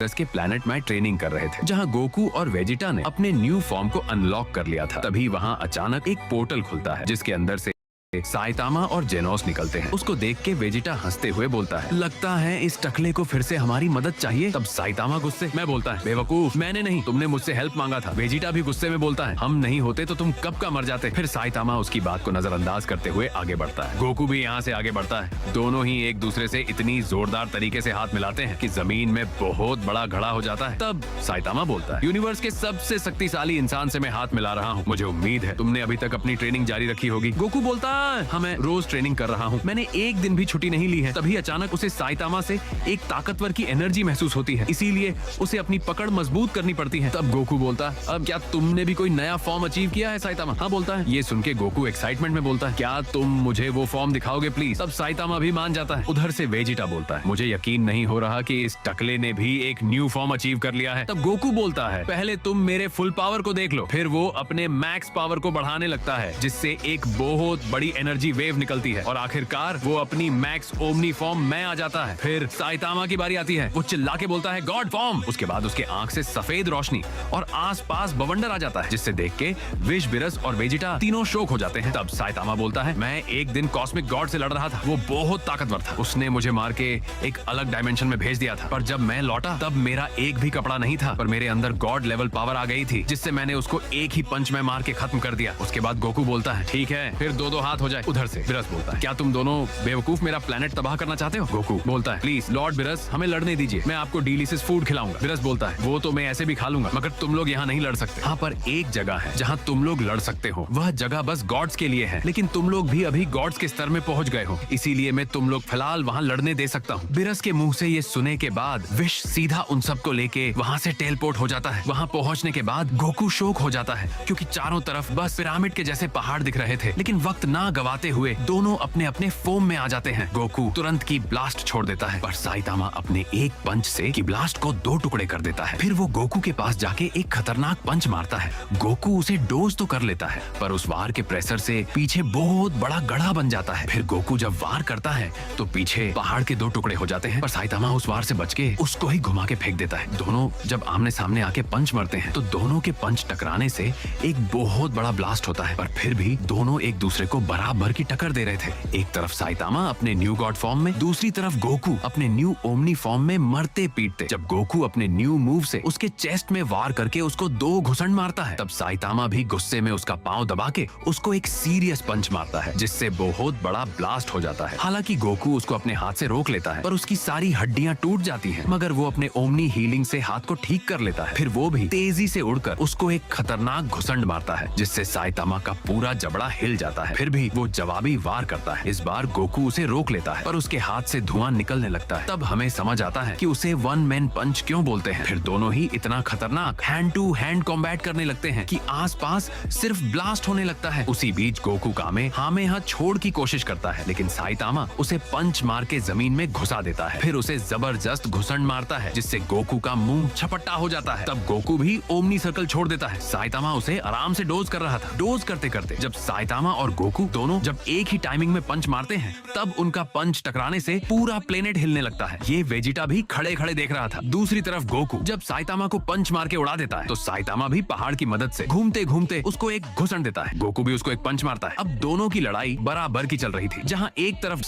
यूपिटर्स के प्लैनेट में ट्रेनिंग कर रहे थे, जहाँ गोकू और वेजिटा ने अपने न्यू फॉर्म को अनलॉक कर लिया था। तभी वहाँ अचानक एक पोर्टल खुलता है, जिसके अंदर से साइतामा और जेनोस निकलते हैं। उसको देख के वेजिटा हंसते हुए बोलता है, लगता है इस टकले को फिर से हमारी मदद चाहिए। तब साइतामा गुस्से में बोलता है, बेवकूफ, मैंने नहीं, तुमने मुझसे हेल्प मांगा था। वेजिटा भी गुस्से में बोलता है, हम नहीं होते तो तुम कब का मर जाते। फिर साइतामा उसकी बात को नजरअंदाज करते हुए आगे बढ़ता है। गोकू भी यहाँ से आगे बढ़ता है। दोनों ही एक दूसरे से इतनी जोरदार तरीके से हाथ मिलाते हैं कि जमीन में बहुत बड़ा घड़ा हो जाता है। तब साइतामा बोलता है, यूनिवर्स के सबसे शक्तिशाली इंसान से मैं हाथ मिला रहा हूँ। मुझे उम्मीद है तुमने अभी तक अपनी ट्रेनिंग जारी रखी होगी। गोकू बोलता है, हाँ, मैं रोज ट्रेनिंग कर रहा हूँ, मैंने एक दिन भी छुट्टी नहीं ली है। तभी अचानक उसे साइतामा से एक ताकतवर की एनर्जी महसूस होती है, इसीलिए उसे अपनी पकड़ मजबूत करनी पड़ती है। तब गोकू बोलता है, अब क्या तुमने भी कोई नया फॉर्म अचीव किया है? साइतामा हाँ बोलता है। ये सुन के गोकू एक्साइटमेंट में बोलता है, क्या तुम मुझे वो फॉर्म दिखाओगे प्लीज? तब साइतामा भी मान जाता है। उधर से वेजिटा बोलता है, मुझे यकीन नहीं हो रहा कि इस टकले ने भी एक न्यू फॉर्म अचीव कर लिया है। तब गोकू बोलता है, पहले तुम मेरे फुल पावर को देख लो। फिर वो अपने मैक्स पावर को बढ़ाने लगता है, जिससे एक बहुत बड़ी एनर्जी वेव निकलती है और आखिरकार वो अपनी मैक्स ओमनी फॉर्म में आ जाता है। फिर साइतामा की बारी आती है। वो चिल्ला के बोलता है, गॉड फॉर्म। उसके बाद उसके आंख से सफेद रोशनी और आसपास बवंडर आ जाता है, जिससे देख के विश, बिरस और वेजिटा तीनों शोक हो जाते हैं। तब साइतामा बोलता है, मैं एक दिन कॉस्मिक गॉड से लड़ रहा था, वो बहुत ताकतवर था। उसने मुझे मार के एक अलग डायमेंशन में भेज दिया था, पर जब मैं लौटा तब मेरा एक भी कपड़ा नहीं था, पर मेरे अंदर गॉड लेवल पावर आ गई थी, जिससे मैंने उसको एक ही पंच में मार के खत्म कर दिया। उसके बाद गोकू बोलता है, ठीक है, फिर दो दो हाथ हो जाए। उधर से बिरस बोलता है, क्या तुम दोनों बेवकूफ मेरा प्लेनेट तबाह करना चाहते हो? गोकू बोलता है, प्लीज लॉर्ड बिरस, हमें लड़ने दीजिए, मैं आपको डिलीशियस फूड खिलाऊंगा। बिरस बोलता है, वो तो मैं ऐसे भी खा लूंगा, मगर तुम लोग यहाँ नहीं लड़ सकते। हाँ, पर एक जगह है जहाँ तुम लोग लड़ सकते हो। वह जगह बस गॉड्स के लिए है, लेकिन तुम लोग भी अभी गॉड्स के स्तर में पहुँच गए हो, इसीलिए मैं तुम लोग फिलहाल वहाँ लड़ने दे सकता हूँ। बिरस के मुंह से ये सुने के बाद विश सीधा उन सबको लेके वहाँ से टेलपोर्ट हो जाता है। वहाँ पहुँचने के बाद गोकू शोक हो जाता है, क्योंकि चारों तरफ बस पिरामिड के जैसे पहाड़ दिख रहे थे। लेकिन वक्त ना गवाते हुए दोनों अपने अपने फोम में आ जाते हैं। गोकू तुरंत की ब्लास्ट छोड़ देता है, पर साइतामा अपने एक पंच से की ब्लास्ट को दो टुकड़े कर देता है। फिर वो गोकू के पास जाके एक खतरनाक पंच मारता है। गोकू उसे डोज तो कर लेता है, पर उस वार के प्रेशर से पीछे बहुत बड़ा गड्ढा बन जाता है। फिर गोकू जब वार करता है तो पीछे पहाड़ के दो टुकड़े हो जाते हैं, पर साइतामा उस वार से बच के उसको ही घुमा के फेंक देता है। दोनों जब आमने सामने आके पंच मारते हैं तो दोनों के पंच टकराने से एक बहुत बड़ा ब्लास्ट होता है, पर फिर भी दोनों एक दूसरे को बराबर की टक्कर दे रहे थे। एक तरफ साइतामा अपने न्यू गॉड फॉर्म में, दूसरी तरफ गोकू अपने न्यू ओमनी फॉर्म में मरते पीटते। जब गोकू अपने न्यू मूव से उसके चेस्ट में वार करके उसको दो घुसन मारता है, तब साइतामा भी गुस्से में उसका पांव दबा के उसको एक सीरियस पंच मारता है, जिससे बहुत बड़ा ब्लास्ट हो जाता है। हालांकि गोकू उसको अपने हाथ से रोक लेता है, पर उसकी सारी हड्डियां टूट जाती हैं, मगर वो अपने ओमनी हीलिंग से हाथ को ठीक कर लेता है। फिर वो भी तेजी से उड़कर उसको एक खतरनाक घुसंड मारता है, जिससे साइतामा का पूरा जबड़ा हिल जाता है। फिर भी वो जवाबी वार करता है। इस बार गोकू उसे रोक लेता है, पर उसके हाथ से धुआं निकलने लगता है। तब हमें समझ आता है कि उसे वन मैन पंच क्यों बोलते हैं। फिर दोनों ही इतना खतरनाक हैंड टू हैंड कॉम्बैट करने लगते हैं कि आसपास सिर्फ ब्लास्ट होने लगता है। उसी बीच गोकू कामे हामे हाथ छोड़ की कोशिश करता है, लेकिन साइतामा उसे पंच मार के जमीन में घुसा देता है। फिर उसे जबरदस्त घुसंड मारता है, जिससे गोकू का मुंह छपट्टा हो जाता है। तब गोकू भी ओमनी सर्कल छोड़ देता है। साइतामा उसे आराम से डोज कर रहा था। डोज करते करते जब साइतामा और गोकू दोनों जब एक ही टाइमिंग में पंच मारते हैं, तब उनका पंच टकराने से पूरा प्लेनेट हिलने लगता है। ये वेजिटा भी खड़े खड़े देख रहा था। दूसरी तरफ गोकू जब साइतामा को पंच मार के उड़ा देता है, तो साइतामा भी पहाड़ की मदद से घूमते घूमते उसको एक घुसंड देता है। गोकू भी उसको एक पंच मारता है। अब दोनों की लड़ाई बराबर की चल रही थी, जहाँ एक तरफ